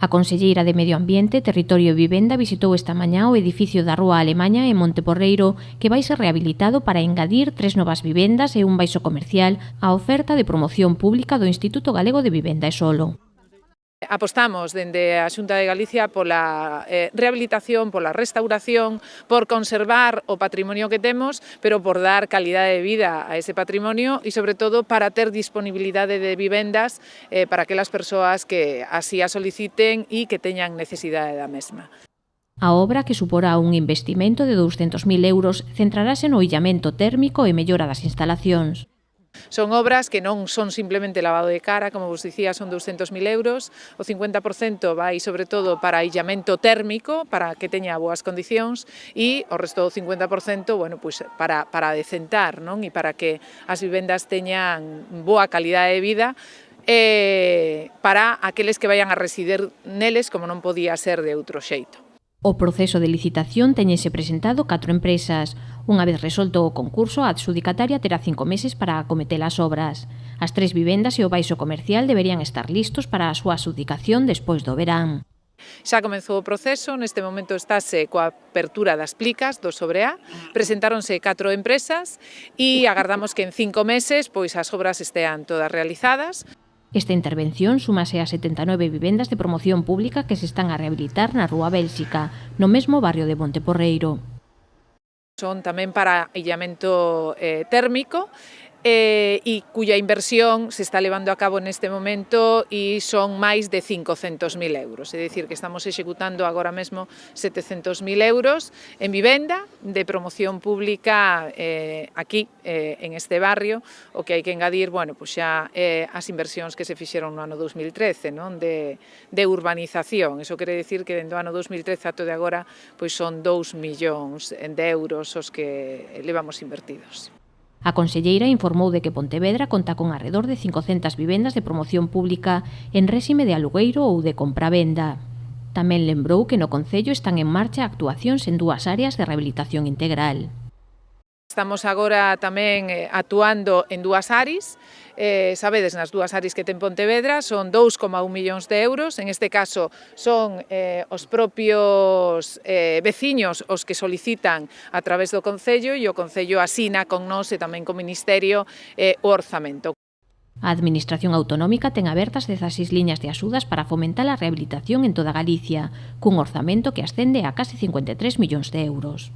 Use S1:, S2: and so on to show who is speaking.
S1: A conselleira de Medio Ambiente, Territorio e Vivenda visitou esta mañá o edificio da Rúa Alemaña en Monteporreiro, que vai ser rehabilitado para engadir 3 novas vivendas e un baixo comercial á oferta de promoción pública do Instituto Galego de Vivenda e Solo.
S2: Apostamos dende a Xunta de Galicia pola rehabilitación, pola restauración, por conservar o patrimonio que temos, pero por dar calidade de vida a ese patrimonio e, sobre todo, para ter disponibilidade de vivendas para aquelas persoas que así a soliciten e que teñan necesidade da mesma.
S1: A obra, que suporá un investimento de 200.000 euros, centrarase no illamento térmico e mellora das instalacións.
S2: Son obras que non son simplemente lavado de cara, como vos dicía, son 200.000 euros, o 50% vai sobre todo para illamento térmico, para que teña boas condicións, e o resto do 50%, bueno, pues para decentar, non? E para que as vivendas teñan boa calidade de vida, para aqueles que vayan a residir neles, como non podía ser de outro xeito.
S1: O proceso de licitación teñense presentado 4 empresas. Unha vez resolto o concurso, a adxudicataria terá 5 meses para acometer as obras. As 3 vivendas e o baixo comercial deberían estar listos para a súa adxudicación despois do verán.
S2: Xa comezou o proceso, neste momento estáse coa apertura das plicas do sobre A, presentáronse 4 empresas e agardamos que en 5 meses pois as obras estean todas realizadas.
S1: Esta intervención súmase a 79 vivendas de promoción pública que se están a rehabilitar na Rúa Bélxica, no mesmo barrio de Monteporreiro.
S2: Son tamén para illamento térmico e cuya inversión se está levando a cabo neste momento e son máis de 500.000 euros. É dicir, que estamos executando agora mesmo 700.000 euros en vivenda de promoción pública aquí, en este barrio. O que hai que engadir, bueno, pues xa as inversións que se fixeron no ano 2013, non? De urbanización. Eso quere dicir que dentro do ano 2013 ato de agora pois son 2 millóns de euros os que levamos invertidos.
S1: A conselleira informou de que Pontevedra conta con arredor de 500 vivendas de promoción pública en réxime de alugueiro ou de compravenda. Tamén lembrou que no concello están en marcha actuacións en 2 áreas de rehabilitación integral.
S2: Estamos agora tamén actuando en 2 ARIs, sabedes, nas 2 ARIs que ten Pontevedra, son 2,1 millóns de euros, en este caso son os propios veciños os que solicitan a través do Concello e o Concello asina con nós e tamén co Ministerio o orzamento.
S1: A Administración Autonómica ten abertas 16 liñas de axudas para fomentar a rehabilitación en toda Galicia, cun orzamento que ascende a case 53 millóns de euros.